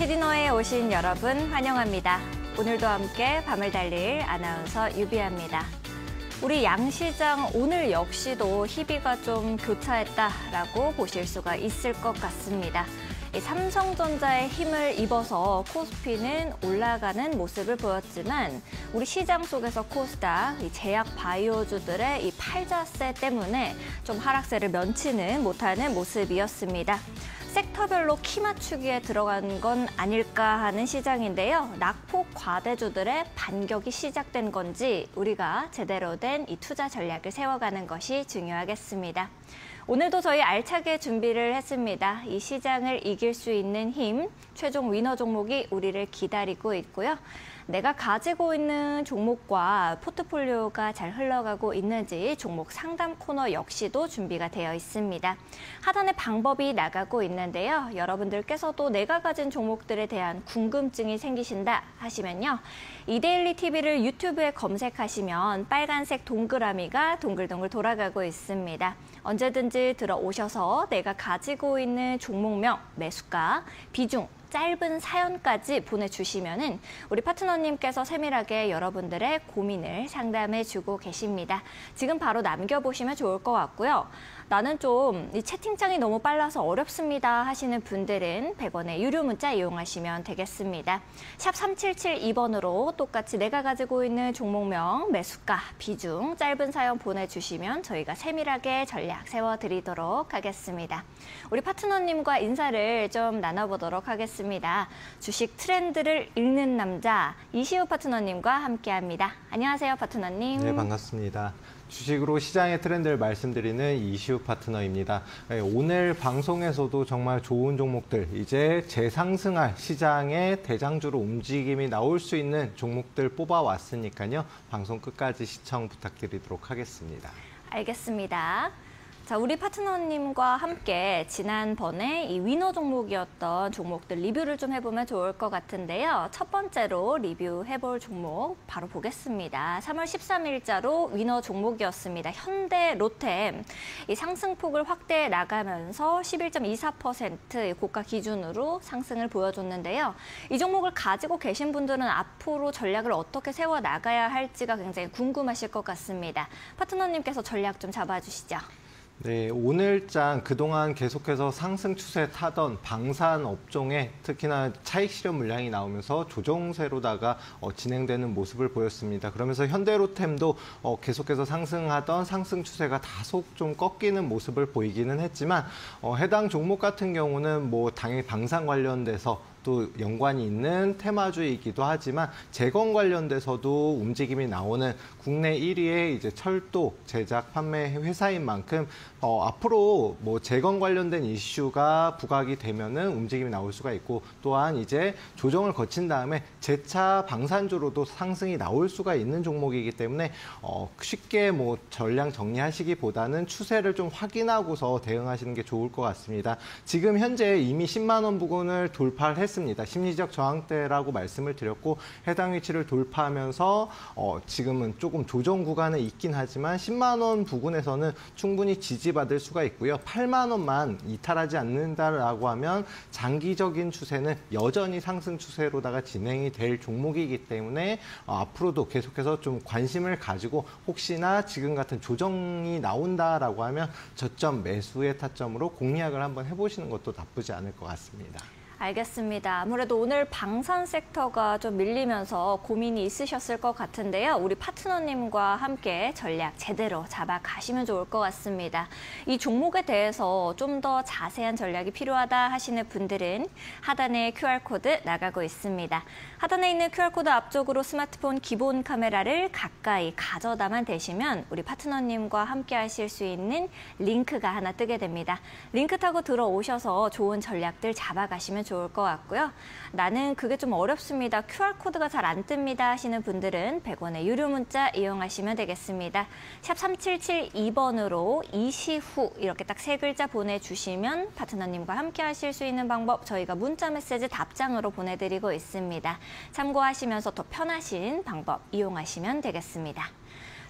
캐디너에 오신 여러분 환영합니다. 오늘도 함께 밤을 달릴 아나운서 유비아입니다. 우리 양시장 오늘 역시도 희비가 좀 교차했다라고 보실 수가 있을 것 같습니다. 삼성전자의 힘을 입어서 코스피는 올라가는 모습을 보였지만 우리 시장 속에서 코스닥, 제약 바이오주들의 이 팔자세 때문에 좀 하락세를 면치는 못하는 모습이었습니다. 섹터별로 키 맞추기에 들어간 건 아닐까 하는 시장인데요. 낙폭 과대주들의 반격이 시작된 건지 우리가 제대로 된 이 투자 전략을 세워가는 것이 중요하겠습니다. 오늘도 저희 알차게 준비를 했습니다. 이 시장을 이길 수 있는 힘, 최종 위너 종목이 우리를 기다리고 있고요. 내가 가지고 있는 종목과 포트폴리오가 잘 흘러가고 있는지 종목 상담 코너 역시도 준비가 되어 있습니다. 하단에 방법이 나가고 있는데요. 여러분들께서도 내가 가진 종목들에 대한 궁금증이 생기신다 하시면요. 이데일리 TV를 유튜브에 검색하시면 빨간색 동그라미가 동글동글 돌아가고 있습니다. 언제든지 들어오셔서 내가 가지고 있는 종목명, 매수가, 비중, 짧은 사연까지 보내주시면은 우리 파트너님께서 세밀하게 여러분들의 고민을 상담해주고 계십니다. 지금 바로 남겨보시면 좋을 것 같고요. 나는 좀 이 채팅창이 너무 빨라서 어렵습니다 하시는 분들은 100원의 유료 문자 이용하시면 되겠습니다. 샵 3772번으로 똑같이 내가 가지고 있는 종목명, 매수가, 비중, 짧은 사연 보내주시면 저희가 세밀하게 전략 세워드리도록 하겠습니다. 우리 파트너님과 인사를 좀 나눠보도록 하겠습니다. 주식 트렌드를 읽는 남자 이시우 파트너님과 함께합니다. 안녕하세요, 파트너님. 네, 반갑습니다. 주식으로 시장의 트렌드를 말씀드리는 이시우 파트너입니다. 오늘 방송에서도 정말 좋은 종목들, 이제 재상승할 시장의 대장주로 움직임이 나올 수 있는 종목들 뽑아왔으니까요. 방송 끝까지 시청 부탁드리도록 하겠습니다. 알겠습니다. 자, 우리 파트너님과 함께 지난번에 이 위너 종목이었던 종목들 리뷰를 좀 해보면 좋을 것 같은데요. 첫 번째로 리뷰해볼 종목 바로 보겠습니다. 3월 13일자로 위너 종목이었습니다. 현대 로템 이 상승폭을 확대해 나가면서 11.24% 고가 기준으로 상승을 보여줬는데요. 이 종목을 가지고 계신 분들은 앞으로 전략을 어떻게 세워 나가야 할지가 굉장히 궁금하실 것 같습니다. 파트너님께서 전략 좀 잡아주시죠. 네, 오늘장 그동안 계속해서 상승 추세 타던 방산 업종에 특히나 차익 실현 물량이 나오면서 조정세로다가 진행되는 모습을 보였습니다. 그러면서 현대로템도 계속해서 상승하던 상승 추세가 다소 좀 꺾이는 모습을 보이기는 했지만 해당 종목 같은 경우는 뭐 당연히 방산 관련돼서 또 연관이 있는 테마주이기도 하지만 재건 관련돼서도 움직임이 나오는 국내 1위의 이제 철도 제작 판매 회사인 만큼 앞으로 뭐 재건 관련된 이슈가 부각이 되면은 움직임이 나올 수가 있고 또한 이제 조정을 거친 다음에 재차 방산주로도 상승이 나올 수가 있는 종목이기 때문에 쉽게 뭐 전량 정리하시기보다는 추세를 좀 확인하고서 대응하시는 게 좋을 것 같습니다. 지금 현재 이미 10만 원 부근을 돌파를 했습니다. 심리적 저항대라고 말씀을 드렸고 해당 위치를 돌파하면서 지금은 조금 조정 구간에 있긴 하지만 10만 원 부근에서는 충분히 지지받을 수가 있고요. 8만 원만 이탈하지 않는다라고 하면 장기적인 추세는 여전히 상승 추세로다가 진행이 될 종목이기 때문에 앞으로도 계속해서 좀 관심을 가지고 혹시나 지금 같은 조정이 나온다라고 하면 저점 매수의 타점으로 공략을 한번 해보시는 것도 나쁘지 않을 것 같습니다. 알겠습니다. 아무래도 오늘 방산 섹터가 좀 밀리면서 고민이 있으셨을 것 같은데요. 우리 파트너님과 함께 전략 제대로 잡아가시면 좋을 것 같습니다. 이 종목에 대해서 좀 더 자세한 전략이 필요하다 하시는 분들은 하단에 QR코드 나가고 있습니다. 하단에 있는 QR코드 앞쪽으로 스마트폰 기본 카메라를 가까이 가져다만 대시면 우리 파트너님과 함께 하실 수 있는 링크가 하나 뜨게 됩니다. 링크 타고 들어오셔서 좋은 전략들 잡아가시면 좋을 것 같고요. 나는 그게 좀 어렵습니다. QR코드가 잘 안 뜹니다 하시는 분들은 100원의 유료 문자 이용하시면 되겠습니다. 샵 3772번으로 이시후 이렇게 딱 세 글자 보내주시면 파트너님과 함께 하실 수 있는 방법 저희가 문자 메시지 답장으로 보내드리고 있습니다. 참고하시면서 더 편하신 방법 이용하시면 되겠습니다.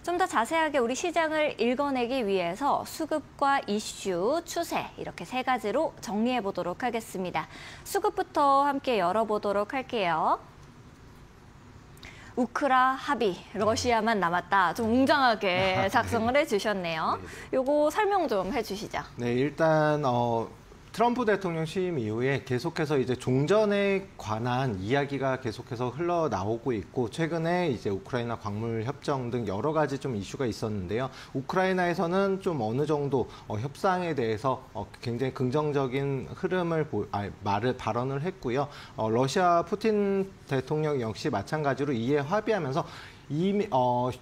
좀 더 자세하게 우리 시장을 읽어내기 위해서 수급과 이슈, 추세 이렇게 세 가지로 정리해 보도록 하겠습니다. 수급부터 함께 열어보도록 할게요. 우크라 합의, 러시아만 남았다. 좀 웅장하게 작성을 해주셨네요. 요거 설명 좀 해주시죠. 네, 일단 트럼프 대통령 취임 이후에 계속해서 이제 종전에 관한 이야기가 계속해서 흘러나오고 있고, 최근에 이제 우크라이나 광물 협정 등 여러 가지 좀 이슈가 있었는데요. 우크라이나에서는 좀 어느 정도 협상에 대해서 굉장히 긍정적인 흐름을 발언을 했고요. 러시아 푸틴 대통령 역시 마찬가지로 이에 합의하면서 이미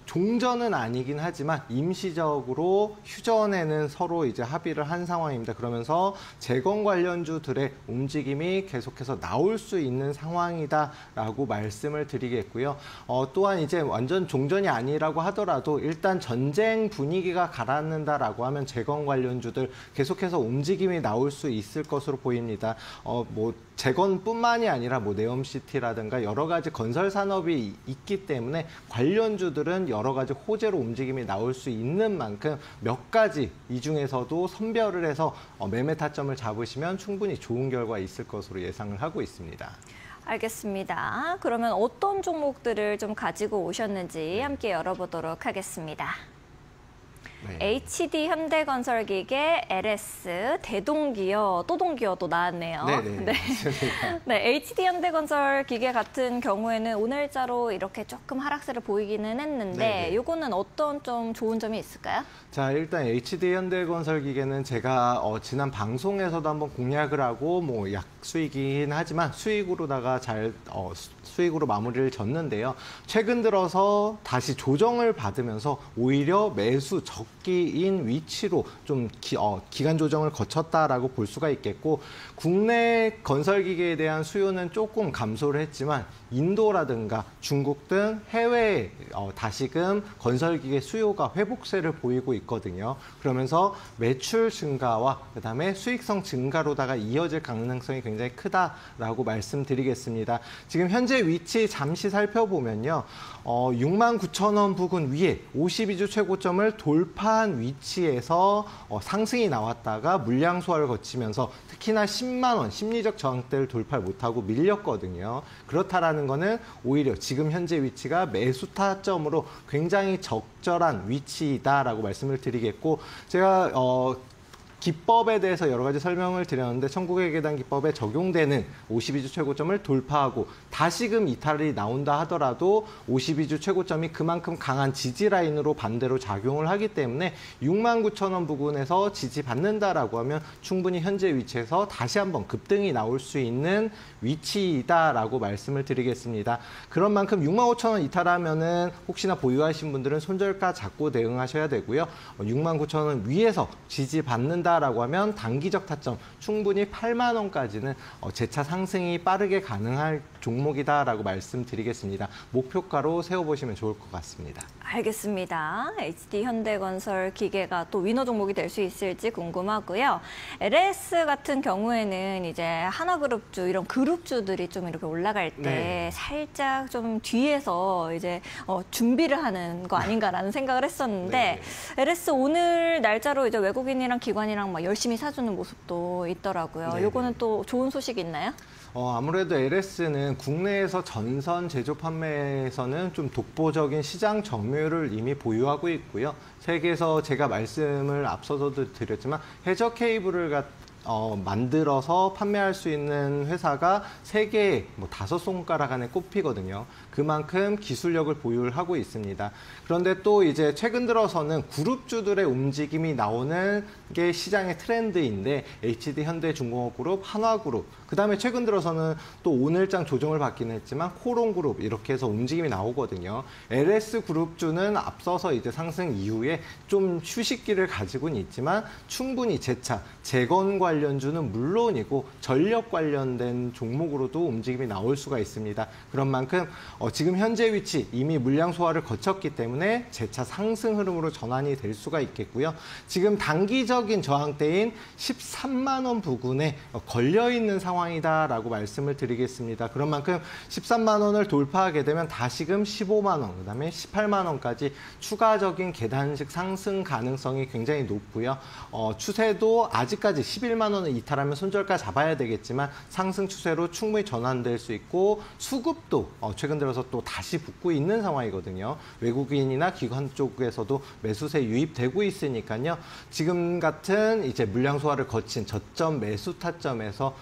종전은 아니긴 하지만 임시적으로 휴전에는 서로 이제 합의를 한 상황입니다. 그러면서 재건 관련주들의 움직임이 계속해서 나올 수 있는 상황이다라고 말씀을 드리겠고요. 또한 이제 완전 종전이 아니라고 하더라도 일단 전쟁 분위기가 가라앉는다라고 하면 재건 관련주들 계속해서 움직임이 나올 수 있을 것으로 보입니다. 뭐 재건뿐만이 아니라 뭐 네옴시티라든가 여러 가지 건설 산업이 있기 때문에 관련주들은 여러 가지 호재로 움직임이 나올 수 있는 만큼 몇 가지 이 중에서도 선별을 해서 매매 타점을 잡으시면 충분히 좋은 결과 있을 것으로 예상을 하고 있습니다. 알겠습니다. 그러면 어떤 종목들을 좀 가지고 오셨는지 함께 열어보도록 하겠습니다. 네. HD 현대건설기계, LS, 대동기어, 또 동기어도 나왔네요. 네. 네, HD 현대건설기계 같은 경우에는 오늘자로 이렇게 조금 하락세를 보이기는 했는데 요거는 어떤 좀 좋은 점이 있을까요? 자, 일단 HD 현대건설기계는 제가 지난 방송에서도 한번 공략을 하고 뭐 약수익이긴 하지만 수익으로다가 수익으로 마무리를 졌는데요. 최근 들어서 다시 조정을 받으면서 오히려 매수 적기인 위치로 좀 기간 조정을 거쳤다라고 볼 수가 있겠고, 국내 건설기계에 대한 수요는 조금 감소를 했지만 인도라든가 중국 등 해외에 다시금 건설기계 수요가 회복세를 보이고 있거든요. 그러면서 매출 증가와 그다음에 수익성 증가로다가 이어질 가능성이 굉장히 크다라고 말씀드리겠습니다. 지금 현재 위치 잠시 살펴보면요. 69,000원 부근 위에 52주 최고점을 돌파한 위치에서 상승이 나왔다가 물량 소화를 거치면서 특히나 10만 원 심리적 저항대를 돌파를 못하고 밀렸거든요. 그렇다라는 거는 오히려 지금 현재 위치가 매수 타점으로 굉장히 적절한 위치다라고 말씀을 드리겠고, 제가 기법에 대해서 여러 가지 설명을 드렸는데 천국의 계단 기법에 적용되는 52주 최고점을 돌파하고 다시금 이탈이 나온다 하더라도 52주 최고점이 그만큼 강한 지지 라인으로 반대로 작용을 하기 때문에 69,000원 부근에서 지지받는다라고 하면 충분히 현재 위치에서 다시 한번 급등이 나올 수 있는 위치이다라고 말씀을 드리겠습니다. 그런 만큼 65,000원 이탈하면은 혹시나 보유하신 분들은 손절가 잡고 대응하셔야 되고요. 69,000원 위에서 지지받는다라고 하면 단기적 타점 충분히 8만 원까지는 재차 상승이 빠르게 가능할 종목이다라고 말씀드리겠습니다. 목표가로 세워보시면 좋을 것 같습니다. 알겠습니다. HD 현대건설 기계가 또 위너 종목이 될 수 있을지 궁금하고요. LS 같은 경우에는 이제 하나그룹주 이런 그룹주들이 좀 이렇게 올라갈 때 살짝 좀 뒤에서 이제 준비를 하는 거 아닌가라는 생각을 했었는데 LS 오늘 날짜로 이제 외국인이랑 기관이랑 막 열심히 사주는 모습도 있더라고요. 요거는 또 좋은 소식이 있나요? 아무래도 LS는 국내에서 전선 제조 판매에서는 좀 독보적인 시장 점유율을 이미 보유하고 있고요. 세계에서 제가 말씀을 앞서서도 드렸지만 해저 케이블을 만들어서 판매할 수 있는 회사가 세계에 5손가락 안에 꼽히거든요. 그만큼 기술력을 보유하고 있습니다. 그런데 또 이제 최근 들어서는 그룹주들의 움직임이 나오는 게 시장의 트렌드인데 HD 현대중공업그룹, 한화그룹, 그다음에 최근 들어서는 또 오늘장 조정을 받기는 했지만 코롱그룹 이렇게 해서 움직임이 나오거든요. LS 그룹주는 앞서서 이제 상승 이후에 좀 휴식기를 가지고는 있지만 충분히 재차 재건 관련 관련주는 물론이고 전력 관련된 종목으로도 움직임이 나올 수가 있습니다. 그런 만큼 지금 현재 위치 이미 물량 소화를 거쳤기 때문에 재차 상승 흐름으로 전환이 될 수가 있겠고요. 지금 단기적인 저항대인 13만 원 부근에 걸려 있는 상황이다라고 말씀을 드리겠습니다. 그런 만큼 13만 원을 돌파하게 되면 다시금 15만 원, 그다음에 18만 원까지 추가적인 계단식 상승 가능성이 굉장히 높고요. 추세도 아직까지 11만 원을 이탈하면 손절가 잡아야 되겠지만 상승 추세로 충분히 전환될 수 있고 수급도 최근 들어서 또 다시 붙고 있는 상황이거든요. 외국인이나 기관 쪽에서도 매수세 유입되고 있으니까요. 지금 같은 이제 물량 소화를 거친 저점 매수 타점에서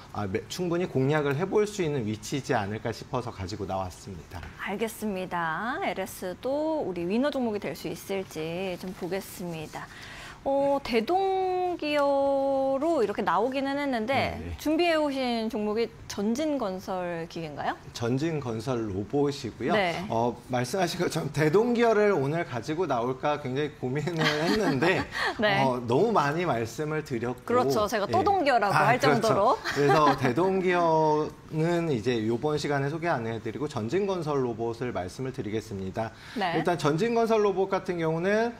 충분히 공략을 해볼 수 있는 위치이지 않을까 싶어서 가지고 나왔습니다. 알겠습니다. LS도 우리 위너 종목이 될 수 있을지 좀 보겠습니다. 대동기어로 이렇게 나오기는 했는데 네. 준비해 오신 종목이 전진건설 기계인가요? 전진건설 로봇이고요. 네. 말씀하신 것처럼 대동기어를 오늘 가지고 나올까 굉장히 고민을 했는데 네. 너무 많이 말씀을 드렸고 그렇죠. 제가 또동기어라고 할 그렇죠. 정도로. 그래서 대동기어는 이제 이번 시간에 소개 안 해드리고 전진건설 로봇을 말씀을 드리겠습니다. 네. 일단 전진건설 로봇 같은 경우는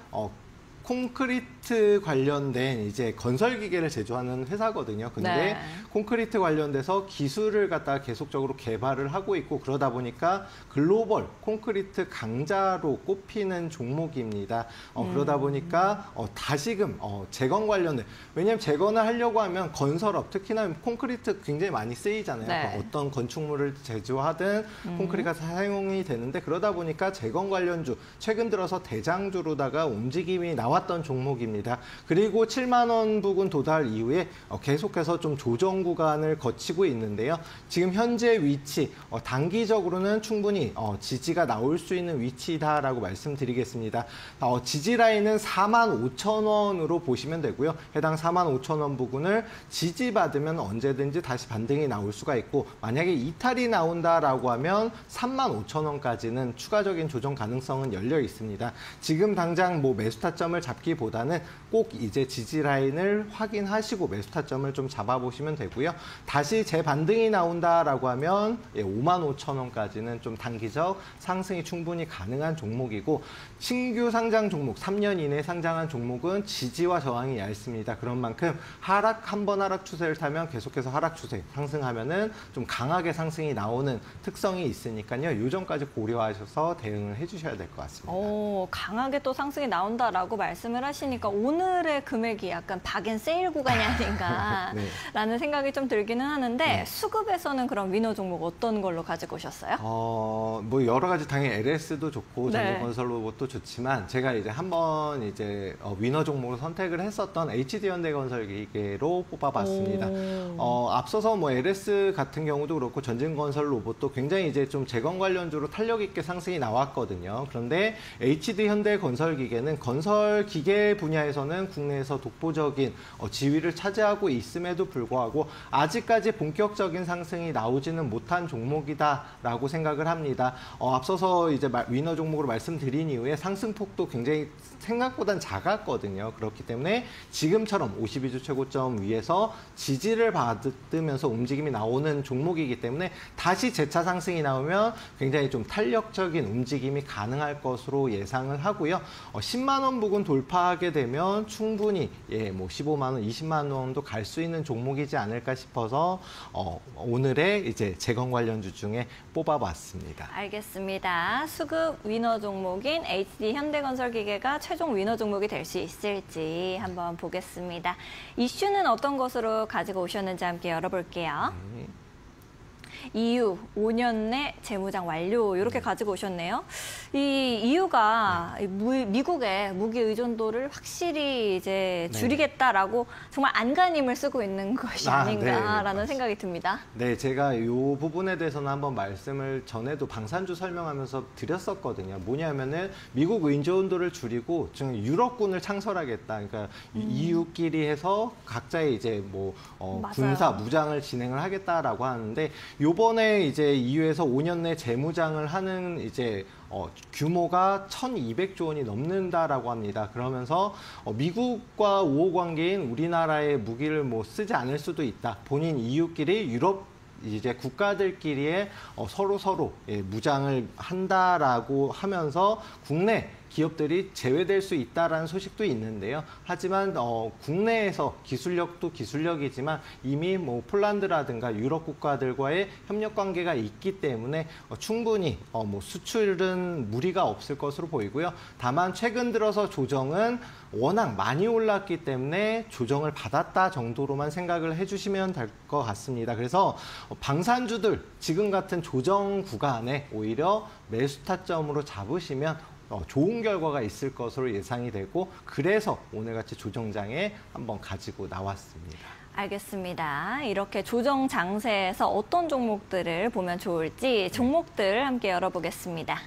콘크리트 관련된 이제 건설 기계를 제조하는 회사거든요. 근데 네. 콘크리트 관련돼서 기술을 갖다가 계속적으로 개발을 하고 있고 그러다 보니까 글로벌 콘크리트 강자로 꼽히는 종목입니다. 그러다 보니까 다시금 재건 관련된 왜냐하면 재건을 하려고 하면 건설업 특히나 콘크리트 굉장히 많이 쓰이잖아요. 네. 그러니까 어떤 건축물을 제조하든 콘크리트가 사용이 되는데 그러다 보니까 재건 관련주 최근 들어서 대장주로다가 움직임이 나왔던 종목입니다. 그리고 7만 원 부근 도달 이후에 계속해서 좀 조정 구간을 거치고 있는데요. 지금 현재 위치 단기적으로는 충분히 지지가 나올 수 있는 위치다라고 말씀드리겠습니다. 지지 라인은 4만 5천 원으로 보시면 되고요. 해당 4만 5천 원 부근을 지지받으면 언제든지 다시 반등이 나올 수가 있고 만약에 이탈이 나온다라고 하면 3만 5천 원까지는 추가적인 조정 가능성은 열려 있습니다. 지금 당장 뭐 매수 타점을 잡기보다는 꼭 이제 지지 라인을 확인하시고 매수 타점을 좀 잡아보시면 되고요. 다시 재반등이 나온다라고 하면 5만 5천 원까지는 좀 단기적 상승이 충분히 가능한 종목이고 신규 상장 종목 3년 이내에 상장한 종목은 지지와 저항이 얇습니다. 그런 만큼 한번 하락 추세를 타면 계속해서 하락 추세 상승하면은 좀 강하게 상승이 나오는 특성이 있으니까요. 요점까지 고려하셔서 대응을 해주셔야 될 것 같습니다. 강하게 또 상승이 나온다라고 말씀을 하시니까 오늘의 금액이 약간 박앤세일 구간이 아닌가라는 네. 생각이 좀 들기는 하는데 네. 수급에서는 그럼 위너 종목 어떤 걸로 가지고 오셨어요? 뭐 여러 가지 당연히 LS도 좋고 네. 전진건설 로봇도 좋지만 제가 이제 한번 이제 위너 종목을 선택을 했었던 HD 현대건설 기계로 뽑아봤습니다. 앞서서 뭐 LS 같은 경우도 그렇고 전진건설 로봇도 굉장히 이제 좀 재건 관련주로 탄력 있게 상승이 나왔거든요. 그런데 HD 현대건설 기계는 건설 기계 분야에서는 국내에서 독보적인 지위를 차지하고 있음에도 불구하고 아직까지 본격적인 상승이 나오지는 못한 종목이다라고 생각을 합니다. 앞서서 이제 위너 종목으로 말씀드린 이후에 상승폭도 굉장히 생각보단 작았거든요. 그렇기 때문에 지금처럼 52주 최고점 위에서 지지를 받으면서 움직임이 나오는 종목이기 때문에 다시 재차 상승이 나오면 굉장히 좀 탄력적인 움직임이 가능할 것으로 예상을 하고요. 10만 원 부근 돌파하게 되면 충분히 뭐 15만 원, 20만 원도 갈 수 있는 종목이지 않을까 싶어서 오늘의 이제 재건 관련주 중에 뽑아봤습니다. 알겠습니다. 수급 위너 종목인 HD 현대건설기계가 최종 위너 종목이 될 수 있을지 한번 보겠습니다. 이슈는 어떤 것으로 가지고 오셨는지 함께 열어볼게요. EU 5년 내 재무장 완료 이렇게 가지고 오셨네요. 이 EU가 미국의 무기 의존도를 확실히 이제 줄이겠다라고 정말 안간힘을 쓰고 있는 것이 아닌가라는 생각이 듭니다. 네, 제가 이 부분에 대해서는 한번 말씀을 전에도 방산주 설명하면서 드렸었거든요. 뭐냐면은 미국 의존도를 줄이고 지금 유럽군을 창설하겠다. 그러니까 EU끼리 해서 각자의 이제 뭐 군사 무장을 진행을 하겠다라고 하는데 이 요번에 이제 EU에서 5년 내 재무장을 하는 이제 규모가 1,200조 원이 넘는다라고 합니다. 그러면서 미국과 우호 관계인 우리나라의 무기를 뭐 쓰지 않을 수도 있다. 본인 EU끼리 유럽 이제 국가들끼리의 서로 무장을 한다라고 하면서 국내 기업들이 제외될 수 있다라는 소식도 있는데요. 하지만 국내에서 기술력도 기술력이지만 이미 뭐 폴란드라든가 유럽 국가들과의 협력 관계가 있기 때문에 충분히 뭐 수출은 무리가 없을 것으로 보이고요. 다만 최근 들어서 조정은 워낙 많이 올랐기 때문에 조정을 받았다 정도로만 생각을 해주시면 될 것 같습니다. 그래서 방산주들 지금 같은 조정 구간에 오히려 매수 타점으로 잡으시면 좋은 결과가 있을 것으로 예상이 되고 그래서 오늘같이 조정장에 한번 가지고 나왔습니다. 알겠습니다. 이렇게 조정 장세에서 어떤 종목들을 보면 좋을지 종목들 함께 열어보겠습니다.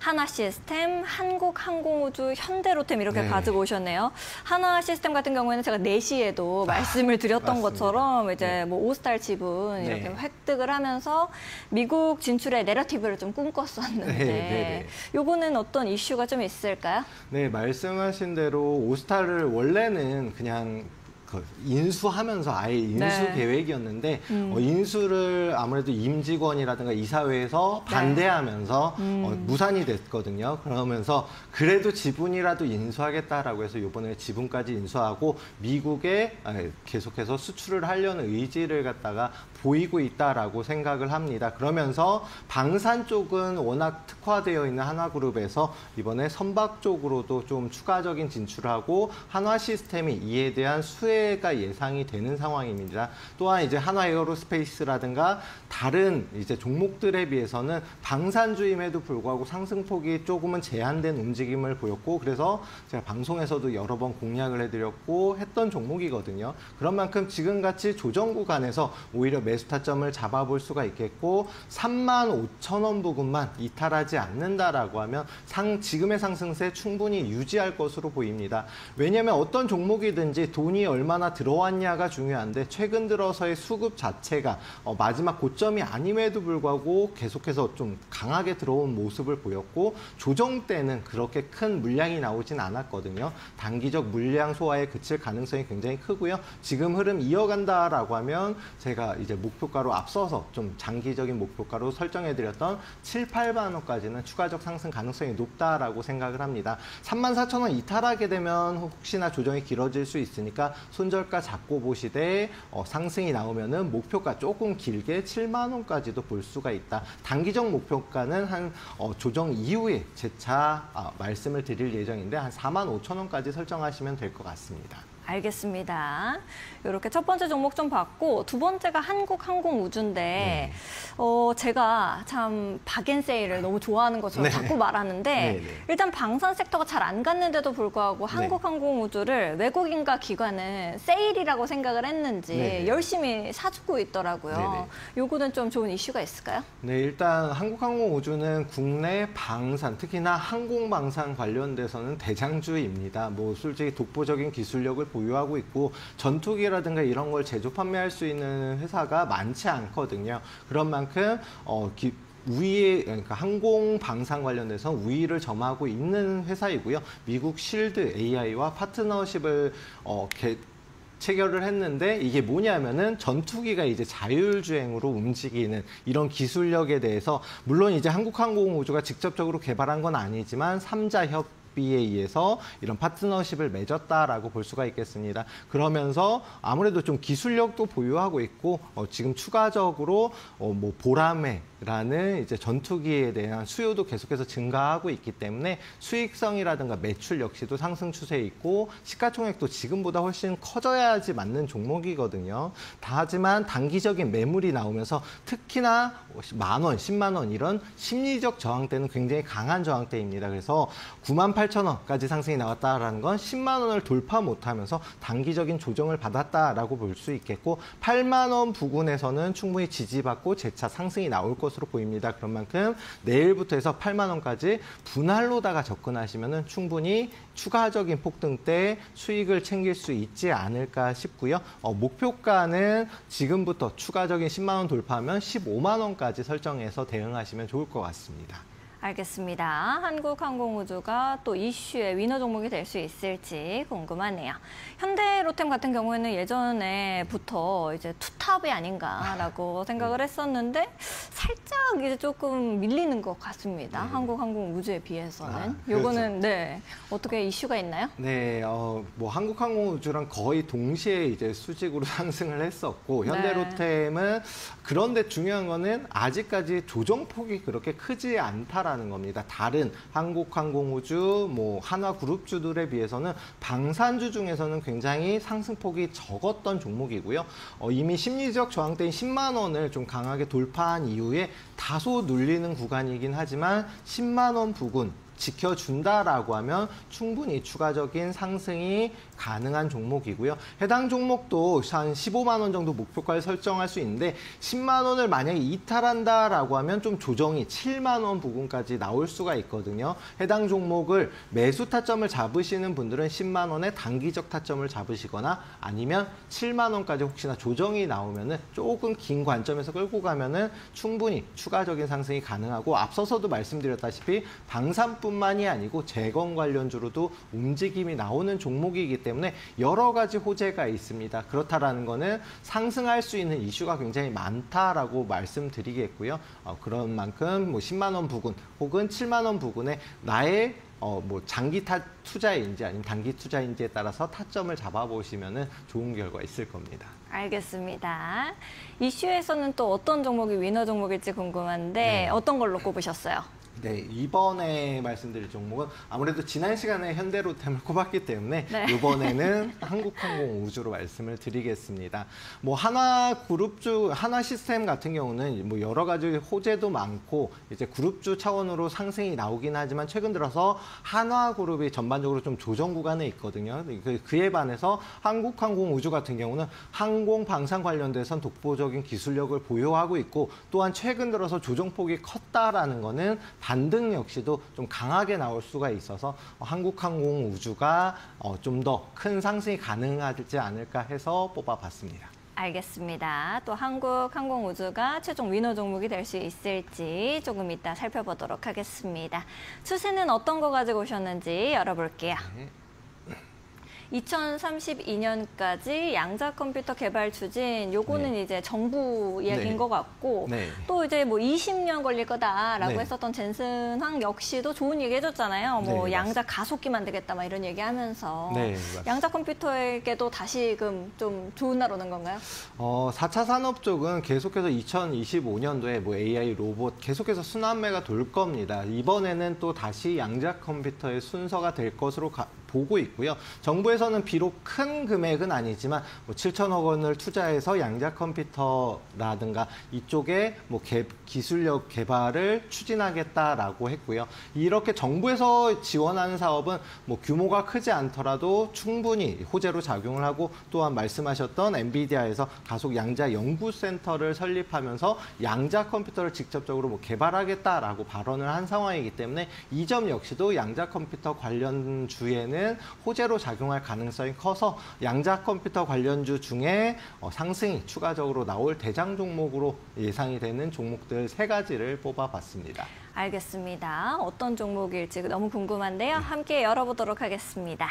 한화시스템, 한국항공우주, 현대로템 이렇게 가지고 오셨네요. 한화시스템 같은 경우에는 제가 4시에도 말씀을 드렸던 것처럼 이제 뭐 오스탈 지분 이렇게 획득을 하면서 미국 진출의 내러티브를 좀 꿈꿨었는데 요거는 어떤 이슈가 좀 있을까요? 네, 말씀하신 대로 오스탈을 원래는 그냥 인수하면서 아예 인수 계획이었는데 인수를 아무래도 임직원이라든가 이사회에서 반대하면서 무산이 됐거든요. 그러면서 그래도 지분이라도 인수하겠다라고 해서 이번에 지분까지 인수하고 미국에 계속해서 수출을 하려는 의지를 갖다가 보이고 있다라고 생각을 합니다. 그러면서 방산 쪽은 워낙 특화되어 있는 한화그룹에서 이번에 선박 쪽으로도 좀 추가적인 진출하고 한화시스템이 이에 대한 수혜가 예상이 되는 상황입니다. 또한 이제 한화에어로스페이스라든가 다른 이제 종목들에 비해서는 방산주임에도 불구하고 상승폭이 조금은 제한된 움직임을 보였고 그래서 제가 방송에서도 여러 번 공략을 해드렸고 했던 종목이거든요. 그런 만큼 지금같이 조정 구간에서 오히려 매수 타점을 잡아볼 수가 있겠고 35,000원 부근만 이탈하지 않는다라고 하면 지금의 상승세 충분히 유지할 것으로 보입니다. 왜냐하면 어떤 종목이든지 돈이 얼마나 들어왔냐가 중요한데 최근 들어서의 수급 자체가 마지막 고점이 아님에도 불구하고 계속해서 좀 강하게 들어온 모습을 보였고 조정 때는 그렇게 큰 물량이 나오진 않았거든요. 단기적 물량 소화에 그칠 가능성이 굉장히 크고요. 지금 흐름 이어간다라고 하면 제가 이제 목표가로 앞서서 좀 장기적인 목표가로 설정해드렸던 7, 8만 원까지는 추가적 상승 가능성이 높다라고 생각을 합니다. 34,000원 이탈하게 되면 혹시나 조정이 길어질 수 있으니까 손절가 잡고 보시되 상승이 나오면은 목표가 조금 길게 7만 원까지도 볼 수가 있다. 단기적 목표가는 한 조정 이후에 재차 말씀을 드릴 예정인데 한 45,000원까지 설정하시면 될 것 같습니다. 알겠습니다. 이렇게 첫 번째 종목 좀 봤고 두 번째가 한국항공우주인데 제가 참 박앤세일을 너무 좋아하는 것처럼 자꾸 말하는데 일단 방산 섹터가 잘 안 갔는데도 불구하고 한국항공우주를 외국인과 기관은 세일이라고 생각을 했는지 열심히 사주고 있더라고요. 요거는 좀 좋은 이슈가 있을까요? 네, 일단 한국항공우주는 국내 방산, 특히나 항공방산 관련돼서는 대장주입니다. 뭐 솔직히 독보적인 기술력을 보유하고 있고 전투기라든가 이런 걸 제조 판매할 수 있는 회사가 많지 않거든요. 그런 만큼 우위에 그러니까 항공 방산 관련돼서 우위를 점하고 있는 회사이고요. 미국 실드 AI와 파트너십을 체결을 했는데 이게 뭐냐면은 전투기가 이제 자율주행으로 움직이는 이런 기술력에 대해서 물론 이제 한국항공우주가 직접적으로 개발한 건 아니지만 3자 협의에 의해서 이런 파트너십을 맺었다라고 볼 수가 있겠습니다. 그러면서 아무래도 좀 기술력도 보유하고 있고 지금 추가적으로 뭐 보라매라는 이제 전투기에 대한 수요도 계속해서 증가하고 있기 때문에 수익성이라든가 매출 역시도 상승 추세에 있고 시가총액도 지금보다 훨씬 커져야지 맞는 종목이거든요. 하지만 단기적인 매물이 나오면서 특히나 10,000원, 10만 원 이런 심리적 저항대는 굉장히 강한 저항대입니다. 그래서 98,000원 28,000원까지 상승이 나왔다라는 건 10만 원을 돌파 못하면서 단기적인 조정을 받았다라고 볼 수 있겠고 8만 원 부근에서는 충분히 지지받고 재차 상승이 나올 것으로 보입니다. 그런 만큼 내일부터 해서 8만 원까지 분할로다가 접근하시면 충분히 추가적인 폭등 때 수익을 챙길 수 있지 않을까 싶고요. 목표가는 지금부터 추가적인 10만 원 돌파하면 15만 원까지 설정해서 대응하시면 좋을 것 같습니다. 알겠습니다. 한국항공우주가 또 이슈의 위너 종목이 될 수 있을지 궁금하네요. 현대로템 같은 경우에는 예전에부터 이제 투탑이 아닌가라고 생각을 했었는데 살짝 이제 조금 밀리는 것 같습니다. 한국항공우주에 비해서는. 요거는 네, 어떻게 이슈가 있나요? 네, 뭐 한국항공우주랑 거의 동시에 이제 수직으로 상승을 했었고 현대로템은 그런데 중요한 거는 아직까지 조정폭이 그렇게 크지 않다라는 겁니다. 다른 한국항공우주, 뭐 한화그룹주들에 비해서는 방산주 중에서는 굉장히 상승폭이 적었던 종목이고요. 이미 심리적 저항대인 10만 원을 좀 강하게 돌파한 이후에 다소 눌리는 구간이긴 하지만 10만 원 부근 지켜준다라고 하면 충분히 추가적인 상승이 가능한 종목이고요. 해당 종목도 한 15만 원 정도 목표가를 설정할 수 있는데 10만 원을 만약에 이탈한다라고 하면 좀 조정이 7만 원 부근까지 나올 수가 있거든요. 해당 종목을 매수 타점을 잡으시는 분들은 10만 원의 단기적 타점을 잡으시거나 아니면 7만 원까지 혹시나 조정이 나오면은 조금 긴 관점에서 끌고 가면은 충분히 추가적인 상승이 가능하고 앞서서도 말씀드렸다시피 방산뿐만이 아니고 재건 관련주로도 움직임이 나오는 종목이기 때문에 여러 가지 호재가 있습니다. 그렇다라는 거는 상승할 수 있는 이슈가 굉장히 많다라고 말씀드리겠고요. 그런 만큼 뭐 10만 원 부근 혹은 7만 원 부근에 나의 뭐 장기 투자인지 아니면 단기 투자인지에 따라서 타점을 잡아보시면 좋은 결과 있을 겁니다. 알겠습니다. 이슈에서는 또 어떤 종목이 위너 종목일지 궁금한데 어떤 걸로 꼽으셨어요? 네, 이번에 말씀드릴 종목은 아무래도 지난 시간에 현대로템을 꼽았기 때문에 이번에는 한국항공우주로 말씀을 드리겠습니다. 뭐 한화그룹주, 한화시스템 같은 경우는 뭐 여러 가지 호재도 많고 이제 그룹주 차원으로 상승이 나오긴 하지만 최근 들어서 한화그룹이 전반적으로 좀 조정 구간에 있거든요. 그에 반해서 한국항공우주 같은 경우는 항공 방산 관련돼선 독보적인 기술력을 보유하고 있고 또한 최근 들어서 조정폭이 컸다라는 거는 반등 역시도 좀 강하게 나올 수가 있어서 한국항공우주가 좀 더 큰 상승이 가능하지 않을까 해서 뽑아봤습니다. 알겠습니다. 또 한국항공우주가 최종 위너 종목이 될 수 있을지 조금 이따 살펴보도록 하겠습니다. 추세는 어떤 거 가지고 오셨는지 열어볼게요. 2032년까지 양자 컴퓨터 개발 추진, 요거는 이제 정부 이야기인 것 같고, 또 이제 뭐 20년 걸릴 거다라고 했었던 젠슨황 역시도 좋은 얘기 해줬잖아요. 뭐 양자 가속기 만들겠다 막 이런 얘기 하면서. 양자 컴퓨터에게도 다시금 좀 좋은 날 오는 건가요? 4차 산업 쪽은 계속해서 2025년도에 뭐 AI 로봇 계속해서 순환매가 돌 겁니다. 이번에는 또 다시 양자 컴퓨터의 순서가 될 것으로 보고 있고요. 정부에서는 비록 큰 금액은 아니지만 뭐 7천억 원을 투자해서 양자 컴퓨터라든가 이쪽에 뭐 기술력 개발을 추진하겠다라고 했고요. 이렇게 정부에서 지원하는 사업은 뭐 규모가 크지 않더라도 충분히 호재로 작용을 하고 또한 말씀하셨던 엔비디아에서 가속 양자 연구센터를 설립하면서 양자 컴퓨터를 직접적으로 뭐 개발하겠다라고 발언을 한 상황이기 때문에 이 점 역시도 양자 컴퓨터 관련주에는 호재로 작용할 가능성이 커서 양자 컴퓨터 관련주 중에 상승이 추가적으로 나올 대장 종목으로 예상이 되는 종목들 3가지를 뽑아봤습니다. 알겠습니다. 어떤 종목일지 너무 궁금한데요. 함께 열어보도록 하겠습니다.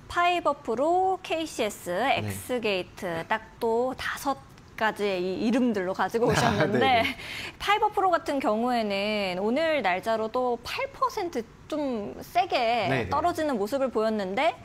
파이버프로, KCS, 엑스게이트 딱 또 5가지의 이 이름들로 가지고 오셨는데 파이버프로 같은 경우에는 오늘 날짜로도 8% 좀 세게 떨어지는 모습을 보였는데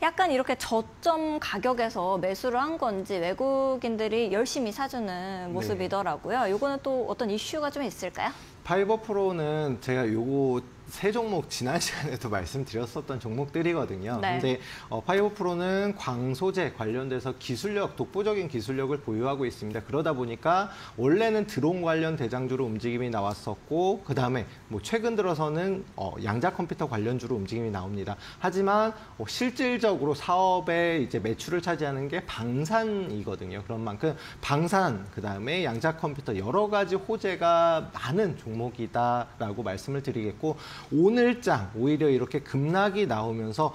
약간 이렇게 저점 가격에서 매수를 한 건지 외국인들이 열심히 사주는 모습이더라고요. 이거는 또 어떤 이슈가 좀 있을까요? 파이버프로는 제가 요거 세 종목 지난 시간에도 말씀드렸었던 종목들이거든요. 네. 근데 파이버프로는 광소재 관련돼서 기술력, 독보적인 기술력을 보유하고 있습니다. 그러다 보니까 원래는 드론 관련 대장주로 움직임이 나왔었고, 그다음에 뭐 최근 들어서는 양자 컴퓨터 관련주로 움직임이 나옵니다. 하지만 실질적으로 사업의 이제 매출을 차지하는 게 방산이거든요. 그런 만큼 방산, 그다음에 양자 컴퓨터 여러 가지 호재가 많은 종목이다라고 말씀을 드리겠고, 오늘장 오히려 이렇게 급락이 나오면서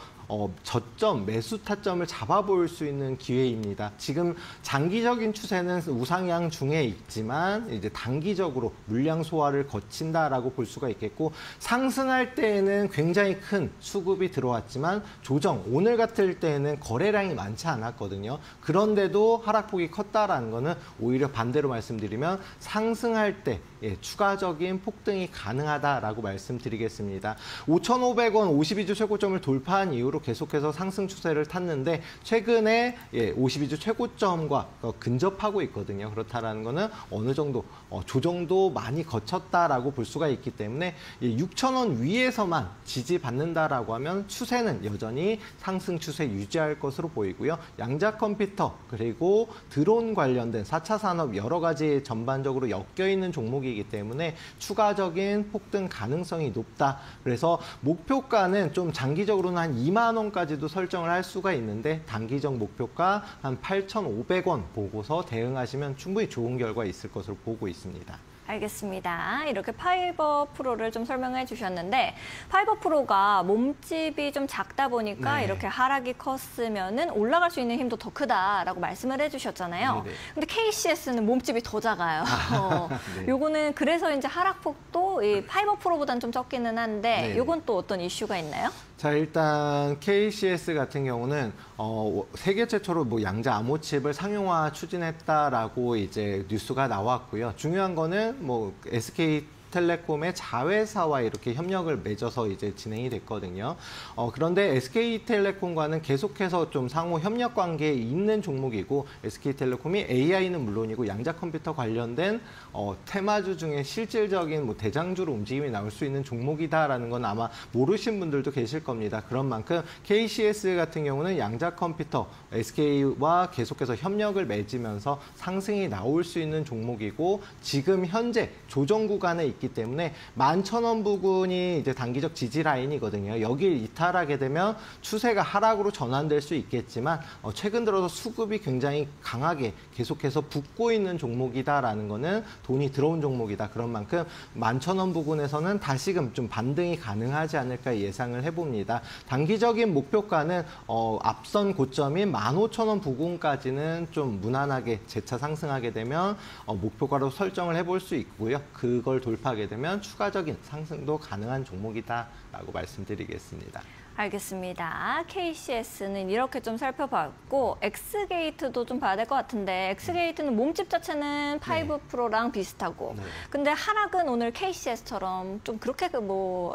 저점, 매수 타점을 잡아볼 수 있는 기회입니다. 지금 장기적인 추세는 우상향 중에 있지만 이제 단기적으로 물량 소화를 거친다라고 볼 수가 있겠고, 상승할 때에는 굉장히 큰 수급이 들어왔지만 조정, 오늘 같을 때에는 거래량이 많지 않았거든요. 그런데도 하락폭이 컸다라는 거는 오히려 반대로 말씀드리면 상승할 때 추가적인 폭등이 가능하다라고 말씀드리겠습니다. 5,500원 52주 최고점을 돌파한 이후로 계속해서 상승 추세를 탔는데 최근에 52주 최고점과 근접하고 있거든요. 그렇다라는 거는 어느 정도 조정도 많이 거쳤다라고 볼 수가 있기 때문에 6,000원 위에서만 지지받는다라고 하면 추세는 여전히 상승 추세 유지할 것으로 보이고요. 양자 컴퓨터 그리고 드론 관련된 4차 산업 여러 가지 전반적으로 엮여 있는 종목이기 때문에 추가적인 폭등 가능성이 높다. 그래서 목표가는 좀 장기적으로는 한 2만 원까지도 설정을 할 수가 있는데 단기적 목표가 한 8,500원 보고서 대응하시면 충분히 좋은 결과 있을 것으로 보고 있습니다. 알겠습니다. 이렇게 파이버 프로를 좀 설명해 주셨는데 파이버 프로가 몸집이 좀 작다 보니까 네. 이렇게 하락이 컸으면은 올라갈 수 있는 힘도 더 크다라고 말씀을 해주셨잖아요. 네네. 근데 KCS는 몸집이 더 작아요. 네. 요거는 그래서 이제 하락폭도 이 파이버 프로보다는 좀 적기는 한데 네. 요건 또 어떤 이슈가 있나요? 자, 일단 KCS 같은 경우는 세계 최초로 뭐 양자 암호칩을 상용화 추진했다라고 이제 뉴스가 나왔고요. 중요한 거는 뭐 SK텔레콤의 자회사와 이렇게 협력을 맺어서 이제 진행이 됐거든요. 그런데 SK텔레콤과는 계속해서 좀 상호 협력 관계에 있는 종목이고, SK텔레콤이 AI는 물론이고 양자 컴퓨터 관련된 테마주 중에 실질적인 뭐 대장주로 움직임이 나올 수 있는 종목이다라는 건 아마 모르신 분들도 계실 겁니다. 그런 만큼 KCS 같은 경우는 양자 컴퓨터 SK와 계속해서 협력을 맺으면서 상승이 나올 수 있는 종목이고, 지금 현재 조정 구간에 있기 때문에 11,000원 부근이 이제 단기적 지지 라인이거든요. 여길 이탈하게 되면 추세가 하락으로 전환될 수 있겠지만 최근 들어서 수급이 굉장히 강하게 계속해서 붙고 있는 종목이다라는 거는 돈이 들어온 종목이다. 그런 만큼 11,000원 부근에서는 다시금 좀 반등이 가능하지 않을까 예상을 해봅니다. 단기적인 목표가는 앞선 고점인 15,000원 부근까지는 좀 무난하게 재차 상승하게 되면 목표가로 설정을 해볼 수 있고요. 그걸 돌파하게 되면 추가적인 상승도 가능한 종목이다라고 말씀드리겠습니다. 알겠습니다. KCS는 이렇게 좀 살펴봤고 엑스게이트도 좀 봐야 될 것 같은데 엑스게이트는 몸집 자체는 파이브 네. 프로랑 비슷하고 네. 근데 하락은 오늘 KCS처럼 좀 그렇게 뭐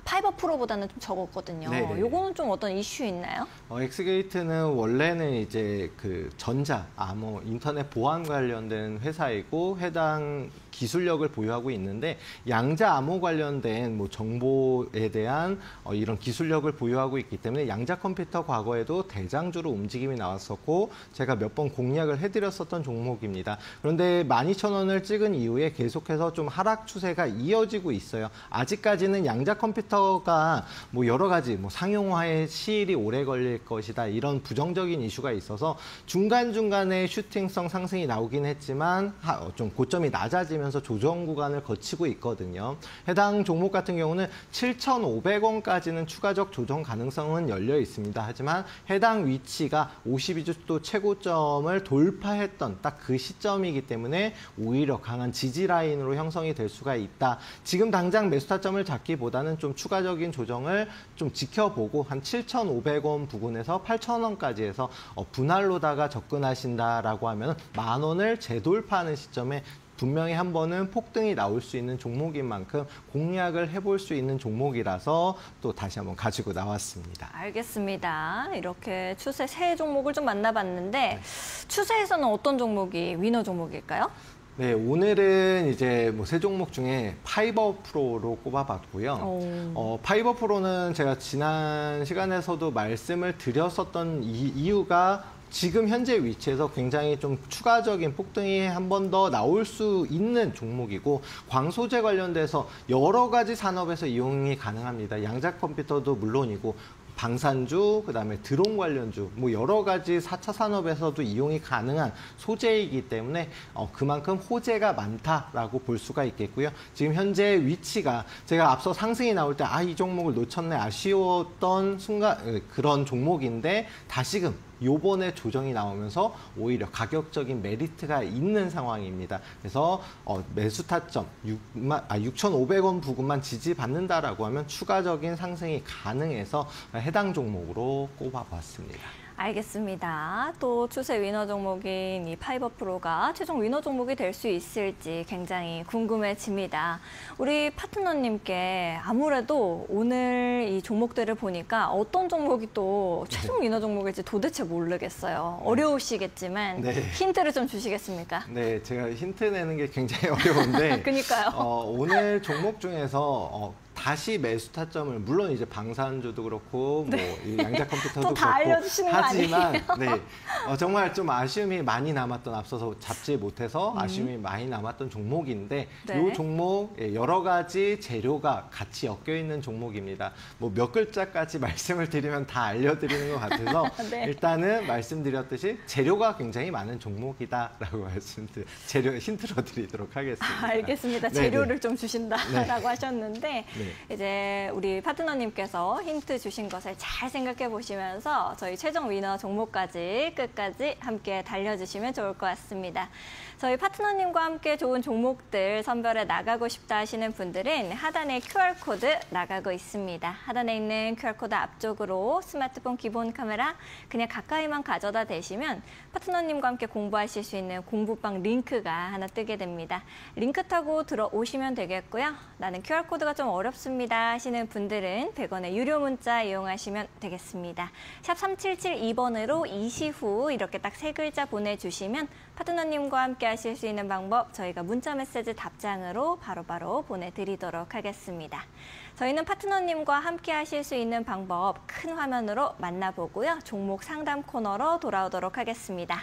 파이버 프로보다는 좀 적었거든요. 네네. 요거는 좀 어떤 이슈 있나요? 엑스게이트는 원래는 이제 그 전자, 암호, 인터넷 보안 관련된 회사이고 해당 기술력을 보유하고 있는데 양자 암호 관련된 뭐 정보에 대한 이런 기술력을 보유하고 있기 때문에 양자 컴퓨터 과거에도 대장주로 움직임이 나왔었고 제가 몇 번 공략을 해드렸었던 종목입니다. 그런데 12,000원을 찍은 이후에 계속해서 좀 하락 추세가 이어지고 있어요. 아직까지는 양자 컴퓨터가 뭐 여러 가지 뭐 상용화의 시일이 오래 걸릴 것이다 이런 부정적인 이슈가 있어서 중간중간에 슈팅성 상승이 나오긴 했지만 좀 고점이 낮아지면서 조정 구간을 거치고 있거든요. 해당 종목 같은 경우는 7,500원까지는 추가적 조정 가능성은 열려 있습니다. 하지만 해당 위치가 52주 최고점을 돌파했던 딱 그 시점이기 때문에 오히려 강한 지지 라인으로 형성이 될 수가 있다. 지금 당장 매수 타점을 잡기보다는 좀 추가적인 조정을 좀 지켜보고 한 7,500원 부근에서 8,000원까지 해서 분할로다가 접근하신다라고 하면 10,000원을 재돌파하는 시점에 분명히 한 번은 폭등이 나올 수 있는 종목인 만큼 공략을 해볼 수 있는 종목이라서 또 다시 한번 가지고 나왔습니다. 알겠습니다. 이렇게 추세 세 종목을 좀 만나봤는데 추세에서는 어떤 종목이 위너 종목일까요? 네, 오늘은 이제 뭐 세 종목 중에 파이버 프로로 꼽아봤고요. 파이버 프로는 제가 지난 시간에서도 말씀을 드렸었던 이유가 지금 현재 위치에서 굉장히 좀 추가적인 폭등이 한 번 더 나올 수 있는 종목이고, 광소재 관련돼서 여러 가지 산업에서 이용이 가능합니다. 양자 컴퓨터도 물론이고 방산주, 그다음에 드론 관련주, 뭐 여러 가지 4차 산업에서도 이용이 가능한 소재이기 때문에 그만큼 호재가 많다라고 볼 수가 있겠고요. 지금 현재 위치가 제가 앞서 상승이 나올 때 이 종목을 놓쳤네 아쉬웠던 순간 그런 종목인데 다시금 요번에 조정이 나오면서 오히려 가격적인 메리트가 있는 상황입니다. 그래서 매수 타점 6,500원 부근만 지지받는다라고 하면 추가적인 상승이 가능해서 해당 종목으로 꼽아봤습니다. 알겠습니다. 또 추세 위너 종목인 이 파이버 프로가 최종 위너 종목이 될 수 있을지 굉장히 궁금해집니다. 우리 파트너님께 아무래도 오늘 이 종목들을 보니까 어떤 종목이 또 최종 위너 종목일지 도대체 모르겠어요. 어려우시겠지만 네. 힌트를 좀 주시겠습니까? 네, 제가 힌트 내는 게 굉장히 어려운데 그러니까요. 오늘 종목 중에서 다시 매수 타점을 물론 이제 방산주도 그렇고 뭐 양자 컴퓨터도 또 다 그렇고 알려주시는 거 하지만 아니에요? 네, 정말 좀 아쉬움이 많이 남았던 앞서서 잡지 못해서 아쉬움이 많이 남았던 종목인데 네. 이 종목 여러 가지 재료가 같이 엮여 있는 종목입니다. 뭐 몇 글자까지 말씀을 드리면 다 알려드리는 것 같아서 네. 일단은 말씀드렸듯이 재료가 굉장히 많은 종목이다라고 재료 힌트로 드리도록 하겠습니다. 알겠습니다. 네네. 재료를 좀 주신다라고 하셨는데 네. 이제 우리 파트너님께서 힌트 주신 것을 잘 생각해 보시면서 저희 최종 위너 종목까지 끝까지 함께 달려주시면 좋을 것 같습니다. 저희 파트너님과 함께 좋은 종목들 선별해 나가고 싶다 하시는 분들은 하단에 QR코드 나가고 있습니다. 하단에 있는 QR코드 앞쪽으로 스마트폰 기본 카메라 그냥 가까이만 가져다 대시면 파트너님과 함께 공부하실 수 있는 공부방 링크가 하나 뜨게 됩니다. 링크 타고 들어오시면 되겠고요. 나는 QR코드가 좀 어렵습니다 하시는 분들은 100원의 유료 문자 이용하시면 되겠습니다. 샵 3772번으로 이시후 이렇게 딱 3글자 보내주시면 파트너님과 함께 하실 수 있는 방법 저희가 문자 메시지 답장으로 바로바로 보내드리도록 하겠습니다. 저희는 파트너님과 함께 하실 수 있는 방법 큰 화면으로 만나보고요. 종목 상담 코너로 돌아오도록 하겠습니다.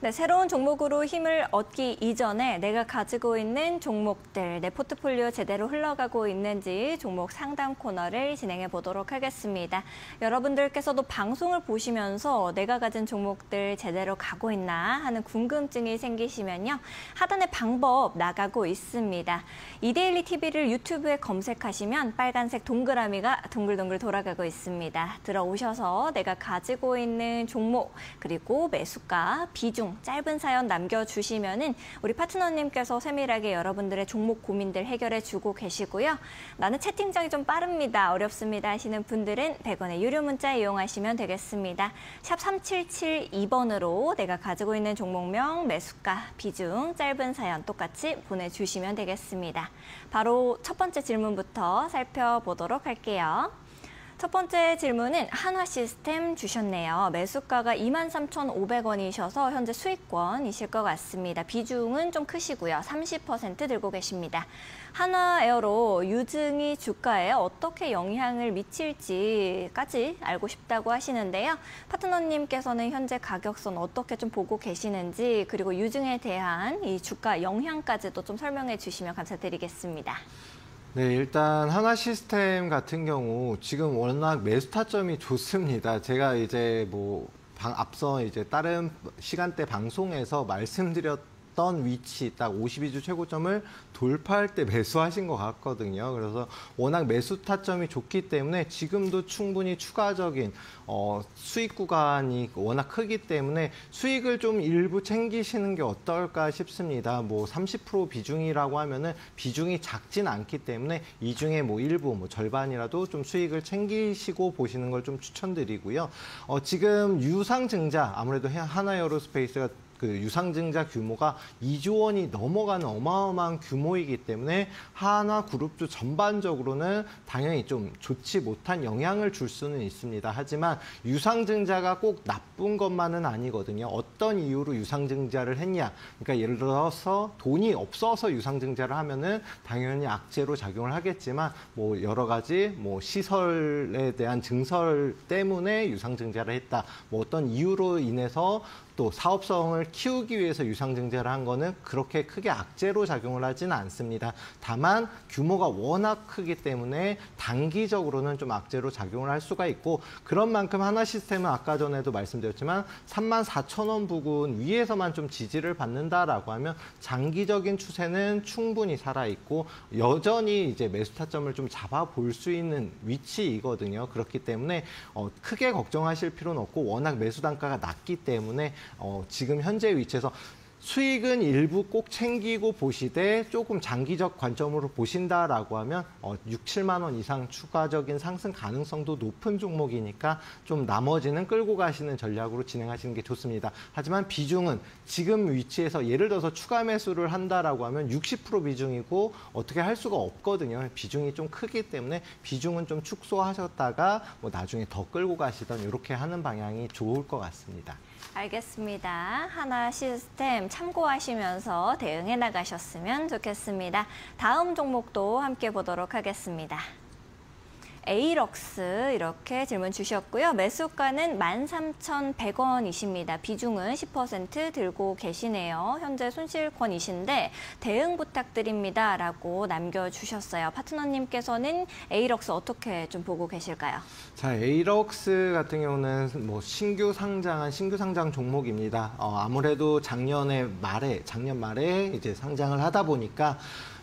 네, 새로운 종목으로 힘을 얻기 이전에 내가 가지고 있는 종목들, 내 포트폴리오 제대로 흘러가고 있는지 종목 상담 코너를 진행해 보도록 하겠습니다. 여러분들께서도 방송을 보시면서 내가 가진 종목들 제대로 가고 있나 하는 궁금증이 생기시면요. 하단에 방법 나가고 있습니다. 이데일리 TV를 유튜브에 검색하시면 빨간색 동그라미가 동글동글 돌아가고 있습니다. 들어오셔서 내가 가지고 있는 종목, 그리고 매수가, 비중, 짧은 사연 남겨주시면은 우리 파트너님께서 세밀하게 여러분들의 종목 고민들 해결해주고 계시고요. 나는 채팅창이 좀 빠릅니다. 어렵습니다 하시는 분들은 100원의 유료 문자 이용하시면 되겠습니다. 샵 3772번으로 내가 가지고 있는 종목명, 매수가, 비중, 짧은 사연 똑같이 보내주시면 되겠습니다. 바로 첫 번째 질문부터 살펴보도록 할게요. 첫 번째 질문은 한화시스템 주셨네요. 매수가가 23,500원이셔서 현재 수익권이실 것 같습니다. 비중은 좀 크시고요. 30% 들고 계십니다. 한화에어로 유증이 주가에 어떻게 영향을 미칠지까지 알고 싶다고 하시는데요. 파트너님께서는 현재 가격선 어떻게 좀 보고 계시는지, 그리고 유증에 대한 이 주가 영향까지도 좀 설명해 주시면 감사드리겠습니다. 네, 일단 한화시스템 같은 경우 지금 워낙 매수 타점이 좋습니다. 제가 이제 앞서 이제 다른 시간대 방송에서 말씀드렸던 위치 딱 52주 최고점을 돌파할 때 매수하신 것 같거든요. 그래서 워낙 매수 타점이 좋기 때문에 지금도 충분히 추가적인 수익 구간이 워낙 크기 때문에 수익을 좀 일부 챙기시는 게 어떨까 싶습니다. 30% 비중이라고 하면은 비중이 작진 않기 때문에 이 중에 일부 절반이라도 좀 수익을 챙기시고 보시는 걸 좀 추천드리고요. 지금 유상증자 아무래도 한화에어로스페이스가 그 유상증자 규모가 2조 원이 넘어가는 어마어마한 규모이기 때문에 한화그룹주 전반적으로는 당연히 좀 좋지 못한 영향을 줄 수는 있습니다. 하지만 유상증자가 꼭 나쁜 것만은 아니거든요. 어떤 이유로 유상증자를 했냐. 그러니까 예를 들어서 돈이 없어서 유상증자를 하면은 당연히 악재로 작용을 하겠지만 여러 가지 시설에 대한 증설 때문에 유상증자를 했다. 어떤 이유로 인해서 또 사업성을 키우기 위해서 유상증자를 한 거는 그렇게 크게 악재로 작용을 하지는 않습니다. 다만 규모가 워낙 크기 때문에 단기적으로는 좀 악재로 작용을 할 수가 있고, 그런 만큼 한화시스템은 아까 전에도 말씀드렸지만 34,000원 부근 위에서만 좀 지지를 받는다라고 하면 장기적인 추세는 충분히 살아있고 여전히 이제 매수 타점을 좀 잡아볼 수 있는 위치이거든요. 그렇기 때문에 크게 걱정하실 필요는 없고 워낙 매수 단가가 낮기 때문에 지금 현재 위치에서 수익은 일부 꼭 챙기고 보시되 조금 장기적 관점으로 보신다라고 하면 6, 7만 원 이상 추가적인 상승 가능성도 높은 종목이니까 좀 나머지는 끌고 가시는 전략으로 진행하시는 게 좋습니다. 하지만 비중은 지금 위치에서 예를 들어서 추가 매수를 한다라고 하면 60% 비중이고 어떻게 할 수가 없거든요. 비중이 좀 크기 때문에 비중은 좀 축소하셨다가 나중에 더 끌고 가시던 이렇게 하는 방향이 좋을 것 같습니다. 알겠습니다. 한화시스템 참고하시면서 대응해 나가셨으면 좋겠습니다. 다음 종목도 함께 보도록 하겠습니다. 에이럭스 이렇게 질문 주셨고요. 매수가는 13,100원이십니다. 비중은 10% 들고 계시네요. 현재 손실권이신데 대응 부탁드립니다. 라고 남겨주셨어요. 파트너님께서는 에이럭스 어떻게 좀 보고 계실까요? 자, 에이럭스 같은 경우는 신규 상장 종목입니다. 아무래도 작년 말에 이제 상장을 하다 보니까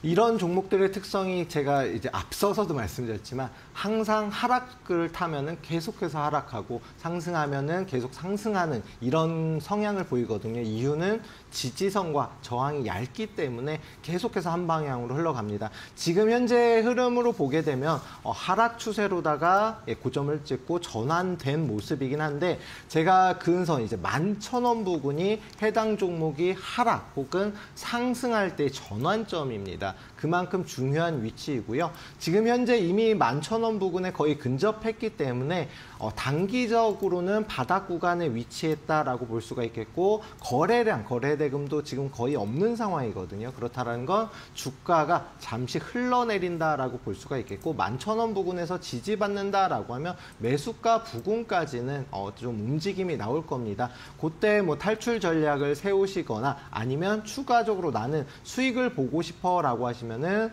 이런 종목들의 특성이 제가 이제 앞서서도 말씀드렸지만 항상 하락을 타면은 계속해서 하락하고 상승하면은 계속 상승하는 이런 성향을 보이거든요. 이유는 지지선과 저항이 얇기 때문에 계속해서 한 방향으로 흘러갑니다. 지금 현재 흐름으로 보게 되면 하락 추세로다가 고점을 찍고 전환된 모습이긴 한데, 제가 근선 이제 11,000원 부근이 해당 종목이 하락 혹은 상승할 때 전환점입니다. 그만큼 중요한 위치이고요. 지금 현재 이미 11,000원 부근에 거의 근접했기 때문에 단기적으로는 바닥 구간에 위치했다라고 볼 수가 있겠고, 거래대금도 지금 거의 없는 상황이거든요. 그렇다는 건 주가가 잠시 흘러내린다라고 볼 수가 있겠고, 11,000원 부근에서 지지받는다라고 하면 매수가 부근까지는 좀 움직임이 나올 겁니다. 그때 탈출 전략을 세우시거나 아니면 추가적으로 나는 수익을 보고 싶어라고 하시면은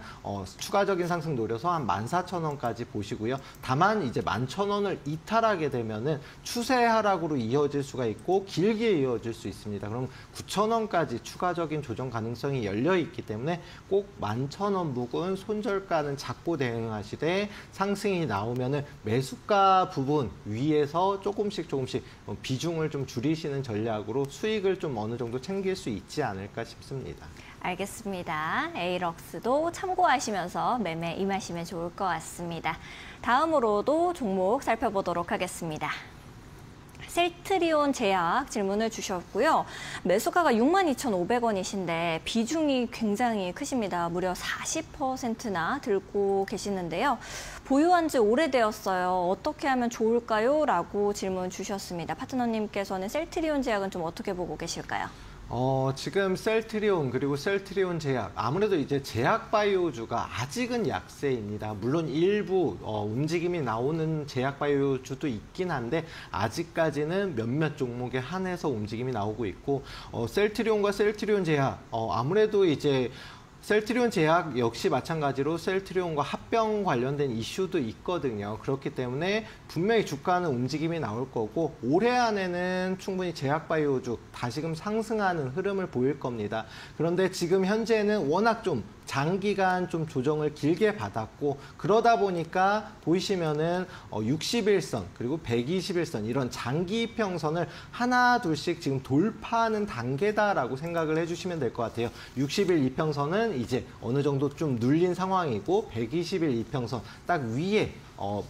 추가적인 상승 노려서 한 14,000원까지 보시고요. 다만 이제 11,000원을 이탈하게 되면은 추세 하락으로 이어질 수가 있고 길게 이어질 수 있습니다. 그럼 9,000원까지 추가적인 조정 가능성이 열려 있기 때문에 꼭 11,000원 부근 손절가는 잡고 대응하시되, 상승이 나오면은 매수가 부분 위에서 조금씩 비중을 좀 줄이시는 전략으로 수익을 좀 어느 정도 챙길 수 있지 않을까 싶습니다. 알겠습니다. 에이럭스도 참고하시면서 매매 임하시면 좋을 것 같습니다. 다음으로도 종목 살펴보도록 하겠습니다. 셀트리온 제약 질문을 주셨고요. 매수가가 62,500원이신데 비중이 굉장히 크십니다. 무려 40%나 들고 계시는데요. 보유한 지 오래되었어요. 어떻게 하면 좋을까요? 라고 질문 주셨습니다. 파트너님께서는 셀트리온 제약은 좀 어떻게 보고 계실까요? 지금 셀트리온 그리고 셀트리온 제약 아무래도 이제 제약 바이오주가 아직은 약세입니다. 물론 일부 움직임이 나오는 제약 바이오주도 있긴 한데 아직까지는 몇몇 종목에 한해서 움직임이 나오고 있고 셀트리온과 셀트리온 제약 아무래도 이제 셀트리온 제약 역시 마찬가지로 셀트리온과 합병 관련된 이슈도 있거든요. 그렇기 때문에 분명히 주가는 움직임이 나올 거고 올해 안에는 충분히 제약 바이오주 다시금 상승하는 흐름을 보일 겁니다. 그런데 지금 현재는 워낙 좀 장기간 좀 조정을 길게 받았고 그러다 보니까 보이시면은 61선 그리고 121선 이런 장기 이평선을 하나 둘씩 지금 돌파하는 단계다라고 생각을 해주시면 될 것 같아요. 60일 이평선은 이제 어느 정도 좀 눌린 상황이고 120일 이평선 딱 위에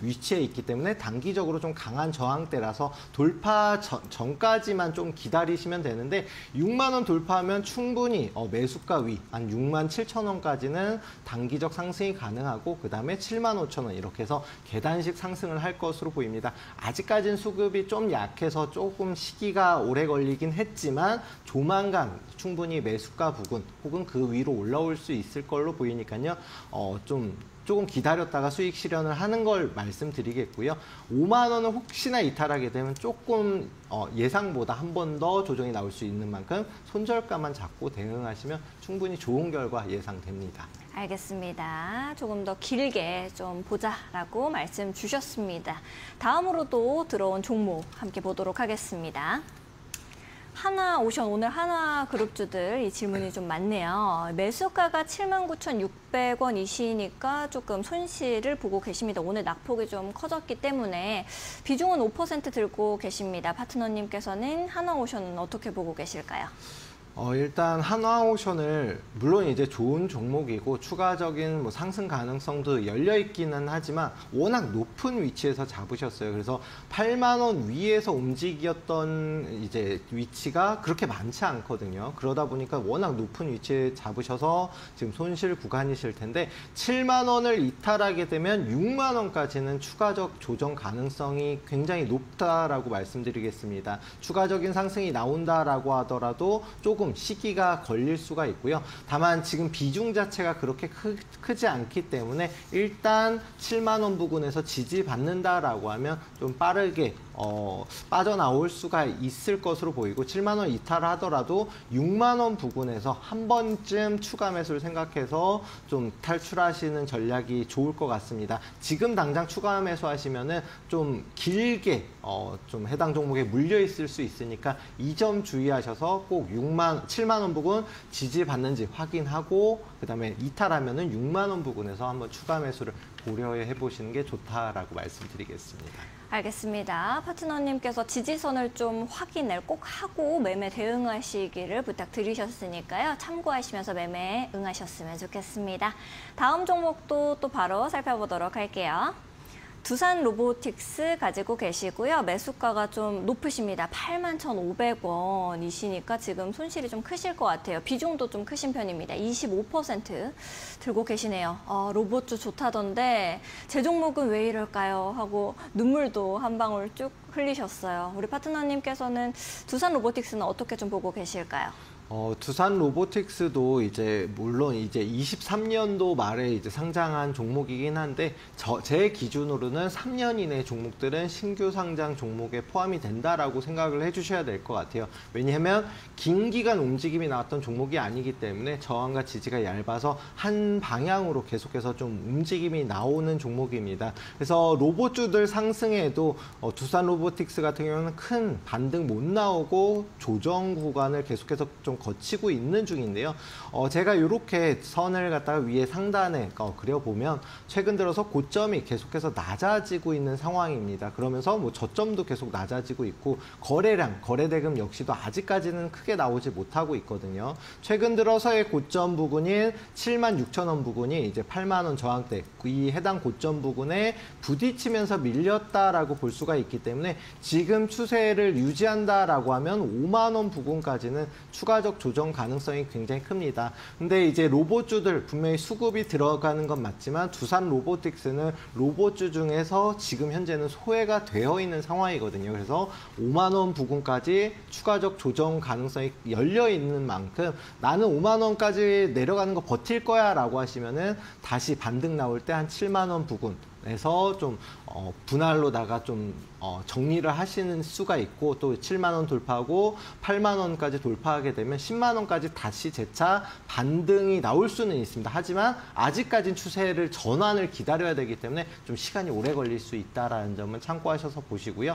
위치해 있기 때문에 단기적으로 좀 강한 저항대라서 돌파 전까지만 좀 기다리시면 되는데 6만 원 돌파하면 충분히 매수가 위 한 6만 7천 원까지는 단기적 상승이 가능하고 그 다음에 7만 5천 원 이렇게 해서 계단식 상승을 할 것으로 보입니다. 아직까지는 수급이 좀 약해서 조금 시기가 오래 걸리긴 했지만 조만간 충분히 매수가 부근 혹은 그 위로 올라올 수 있을 걸로 보이니까요. 조금 기다렸다가 수익 실현을 하는 걸 말씀드리겠고요. 5만 원은 혹시나 이탈하게 되면 조금 예상보다 한 번 더 조정이 나올 수 있는 만큼 손절가만 잡고 대응하시면 충분히 좋은 결과 예상됩니다. 알겠습니다. 조금 더 길게 좀 보자라고 말씀 주셨습니다. 다음으로도 들어온 종목 함께 보도록 하겠습니다. 하나오션 오늘 하나그룹주들 이 질문이 좀 많네요. 매수가가 79,600원이시니까 조금 손실을 보고 계십니다. 오늘 낙폭이 좀 커졌기 때문에 비중은 5% 들고 계십니다. 파트너님께서는 하나오션은 어떻게 보고 계실까요? 일단 한화오션을 물론 이제 좋은 종목이고 추가적인 뭐 상승 가능성도 열려 있기는 하지만 워낙 높은 위치에서 잡으셨어요. 그래서 8만 원 위에서 움직였던 이제 위치가 그렇게 많지 않거든요. 그러다 보니까 워낙 높은 위치에 잡으셔서 지금 손실 구간이실 텐데 7만 원을 이탈하게 되면 6만 원까지는 추가적 조정 가능성이 굉장히 높다라고 말씀드리겠습니다. 추가적인 상승이 나온다라고 하더라도 조금 시기가 걸릴 수가 있고요. 다만 지금 비중 자체가 그렇게 크지 않기 때문에 일단 7만 원 부근에서 지지받는다라고 하면 좀 빠르게 빠져나올 수가 있을 것으로 보이고 7만 원 이탈하더라도 6만 원 부근에서 한 번쯤 추가 매수를 생각해서 좀 탈출하시는 전략이 좋을 것 같습니다. 지금 당장 추가 매수하시면은 좀 길게 좀 해당 종목에 물려 있을 수 있으니까 이 점 주의하셔서 꼭 7만 원 부근 지지받는지 확인하고 그다음에 이탈하면은 6만 원 부근에서 한번 추가 매수를 고려해 보시는 게 좋다라고 말씀드리겠습니다. 알겠습니다. 파트너님께서 지지선을 좀 확인을 꼭 하고 매매 대응하시기를 부탁드리셨으니까요. 참고하시면서 매매에 응하셨으면 좋겠습니다. 다음 종목도 또 바로 살펴보도록 할게요. 두산 로보틱스 가지고 계시고요. 매수가가 좀 높으십니다. 81,500원이시니까 지금 손실이 좀 크실 것 같아요. 비중도 좀 크신 편입니다. 25% 들고 계시네요. 로봇주 좋다던데 제 종목은 왜 이럴까요? 하고 눈물도 한 방울 쭉 흘리셨어요. 우리 파트너님께서는 두산 로보틱스는 어떻게 좀 보고 계실까요? 두산 로보틱스도 이제 물론 이제 23년도 말에 이제 상장한 종목이긴 한데 제 기준으로는 3년 이내 종목들은 신규 상장 종목에 포함이 된다라고 생각을 해주셔야 될 것 같아요. 왜냐하면 긴 기간 움직임이 나왔던 종목이 아니기 때문에 저항과 지지가 얇아서 한 방향으로 계속해서 좀 움직임이 나오는 종목입니다. 그래서 로봇주들 상승에도 두산 로보틱스 같은 경우는 큰 반등 못 나오고 조정 구간을 계속해서 좀 과정을 거치고 있는 중인데요. 제가 이렇게 선을 갖다가 위에 상단에 그려보면 최근 들어서 고점이 계속해서 낮아지고 있는 상황입니다. 그러면서 뭐 저점도 계속 낮아지고 있고 거래량, 거래대금 역시도 아직까지는 크게 나오지 못하고 있거든요. 최근 들어서의 고점 부근인 76,000원 부근이 이제 8만 원 저항대, 이 해당 고점 부근에 부딪히면서 밀렸다라고 볼 수가 있기 때문에 지금 추세를 유지한다라고 하면 5만 원 부근까지는 추가적 조정 가능성이 굉장히 큽니다. 근데 이제 로봇주들 분명히 수급이 들어가는 건 맞지만 두산 로보틱스는 로봇주 중에서 지금 현재는 소외가 되어 있는 상황이거든요. 그래서 5만 원 부근까지 추가적 조정 가능성이 열려 있는 만큼 나는 5만 원까지 내려가는 거 버틸 거야 라고 하시면은 다시 반등 나올 때 한 7만 원 부근에서 좀 분할로다가 좀 정리를 하시는 수가 있고 또 7만 원 돌파하고 8만 원까지 돌파하게 되면 10만 원까지 다시 재차 반등이 나올 수는 있습니다. 하지만 아직까지는 추세를 전환을 기다려야 되기 때문에 좀 시간이 오래 걸릴 수 있다라는 점은 참고하셔서 보시고요.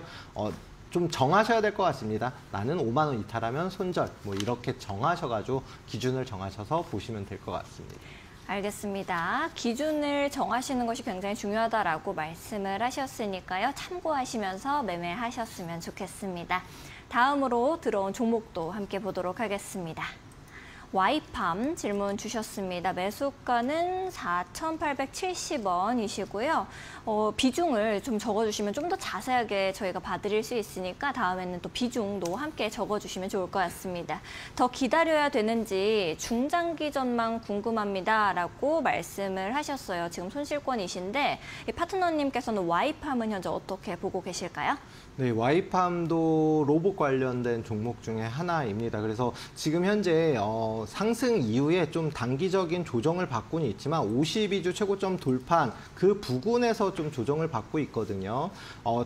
좀 정하셔야 될 것 같습니다. 나는 5만 원 이탈하면 손절 뭐 이렇게 정하셔가지고 기준을 정하셔서 보시면 될 것 같습니다. 알겠습니다. 기준을 정하시는 것이 굉장히 중요하다라고 말씀을 하셨으니까요. 참고하시면서 매매하셨으면 좋겠습니다. 다음으로 들어온 종목도 함께 보도록 하겠습니다. 와이팜 질문 주셨습니다. 매수가는 4,870원이시고요. 비중을 좀 적어주시면 좀 더 자세하게 저희가 봐드릴 수 있으니까 다음에는 또 비중도 함께 적어주시면 좋을 것 같습니다. 더 기다려야 되는지 중장기 전망 궁금합니다라고 말씀을 하셨어요. 지금 손실권이신데 이 파트너님께서는 와이팜은 현재 어떻게 보고 계실까요? 네, 와이팜도 로봇 관련된 종목 중에 하나입니다. 그래서 지금 현재 상승 이후에 좀 단기적인 조정을 받고는 있지만 52주 최고점 돌파한 그 부근에서 좀 조정을 받고 있거든요.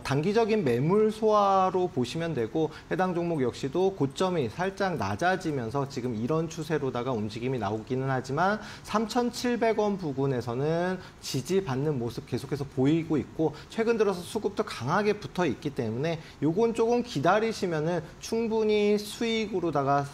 단기적인 매물 소화로 보시면 되고 해당 종목 역시도 고점이 살짝 낮아지면서 지금 이런 추세로다가 움직임이 나오기는 하지만 3,700원 부근에서는 지지받는 모습 계속해서 보이고 있고 최근 들어서 수급도 강하게 붙어 있기 때문에 요건 조금 기다리시면은 충분히 수익으로다가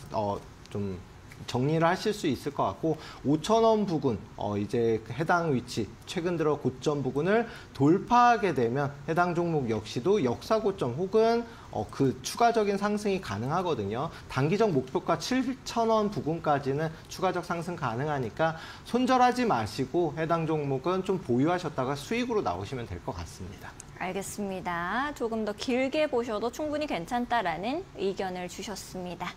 좀 정리를 하실 수 있을 것 같고 5,000원 부근 이제 해당 위치 최근 들어 고점 부근을 돌파하게 되면 해당 종목 역시도 역사 고점 혹은 그 추가적인 상승이 가능하거든요. 단기적 목표가 7,000원 부근까지는 추가적 상승 가능하니까 손절하지 마시고 해당 종목은 좀 보유하셨다가 수익으로 나오시면 될 것 같습니다. 알겠습니다. 조금 더 길게 보셔도 충분히 괜찮다라는 의견을 주셨습니다.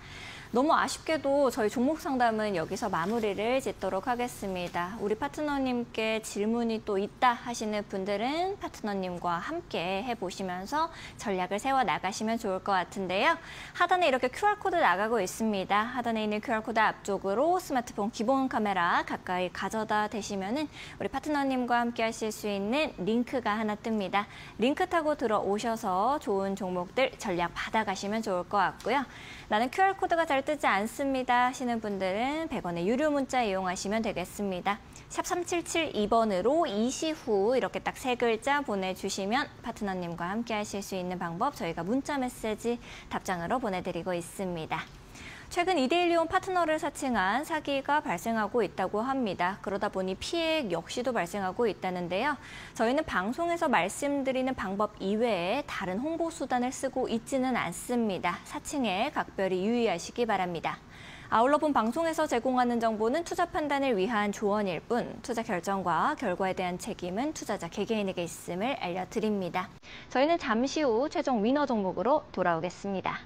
너무 아쉽게도 저희 종목 상담은 여기서 마무리를 짓도록 하겠습니다. 우리 파트너님께 질문이 또 있다 하시는 분들은 파트너님과 함께 해보시면서 전략을 세워 나가시면 좋을 것 같은데요. 하단에 이렇게 QR코드 나가고 있습니다. 하단에 있는 QR코드 앞쪽으로 스마트폰 기본 카메라 가까이 가져다 대시면은 우리 파트너님과 함께 하실 수 있는 링크가 하나 뜹니다. 링크 타고 들어오셔서 좋은 종목들 전략 받아가시면 좋을 것 같고요. 나는 QR코드가 잘 뜨지 않습니다 하시는 분들은 100원의 유료 문자 이용하시면 되겠습니다. 샵 3772번으로 이시후 이렇게 딱 3글자 보내주시면 파트너님과 함께 하실 수 있는 방법 저희가 문자 메시지 답장으로 보내드리고 있습니다. 최근 2대1이온 파트너를 사칭한 사기가 발생하고 있다고 합니다. 그러다 보니 피해 역시도 발생하고 있다는데요. 저희는 방송에서 말씀드리는 방법 이외에 다른 홍보 수단을 쓰고 있지는 않습니다. 사칭에 각별히 유의하시기 바랍니다. 아울러 본 방송에서 제공하는 정보는 투자 판단을 위한 조언일 뿐 투자 결정과 결과에 대한 책임은 투자자 개개인에게 있음을 알려드립니다. 저희는 잠시 후 최종 위너 종목으로 돌아오겠습니다.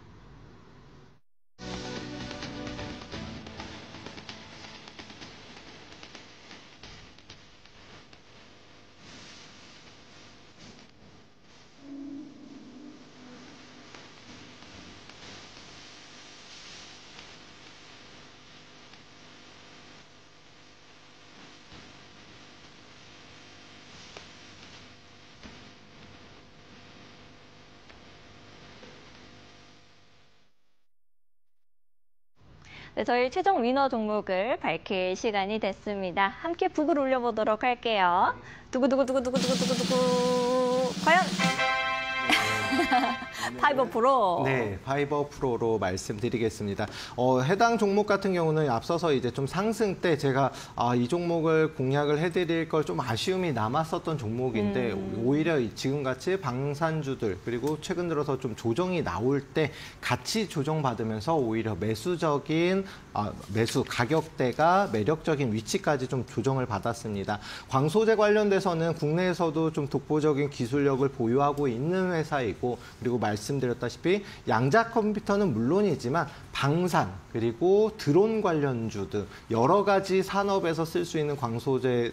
네, 저희 최종 위너 종목을 밝힐 시간이 됐습니다. 함께 북을 올려보도록 할게요. 두구두구두구두구두구두구 과연 파이버 프로. 네, 파이버 프로로 말씀드리겠습니다. 해당 종목 같은 경우는 앞서서 이제 좀 상승 때 제가 이 종목을 공략을 해드릴 걸 좀 아쉬움이 남았었던 종목인데 오히려 지금같이 방산주들 그리고 최근 들어서 좀 조정이 나올 때 같이 조정받으면서 오히려 매수적인 매수 가격대가 매력적인 위치까지 좀 조정을 받았습니다. 광소재 관련돼서는 국내에서도 좀 독보적인 기술력을 보유하고 있는 회사이고 그리고 말씀드렸다시피 양자 컴퓨터는 물론이지만 방산 그리고 드론 관련주 등 여러 가지 산업에서 쓸 수 있는 광소재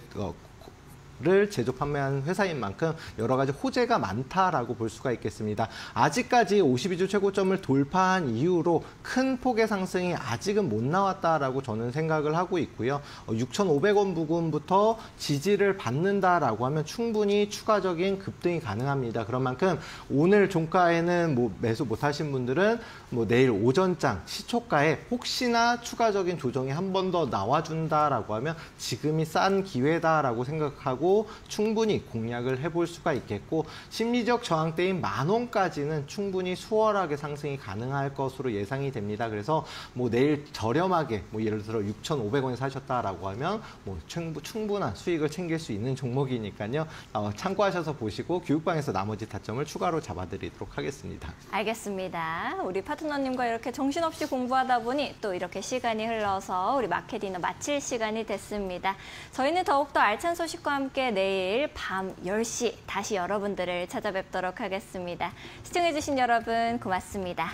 를 제조 판매하는 회사인 만큼 여러 가지 호재가 많다라고 볼 수가 있겠습니다. 아직까지 52주 최고점을 돌파한 이후로 큰 폭의 상승이 아직은 못 나왔다라고 저는 생각을 하고 있고요. 6,500원 부근부터 지지를 받는다라고 하면 충분히 추가적인 급등이 가능합니다. 그런 만큼 오늘 종가에는 매수 못하신 분들은 내일 오전장 시초가에 혹시나 추가적인 조정이 한 번 더 나와준다라고 하면 지금이 싼 기회다라고 생각하고 충분히 공략을 해볼 수가 있겠고 심리적 저항대인 10,000원까지는 충분히 수월하게 상승이 가능할 것으로 예상이 됩니다. 그래서 내일 저렴하게 예를 들어 6,500원에 사셨다라고 하면 충분한 수익을 챙길 수 있는 종목이니까요. 참고하셔서 보시고 교육방에서 나머지 타점을 추가로 잡아드리도록 하겠습니다. 알겠습니다. 우리 파트너님과 이렇게 정신없이 공부하다 보니 또 이렇게 시간이 흘러서 우리 마켓디너 마칠 시간이 됐습니다. 저희는 더욱더 알찬 소식과 함께 내일 밤 10시 다시 여러분들을 찾아뵙도록 하겠습니다. 시청해주신 여러분 고맙습니다.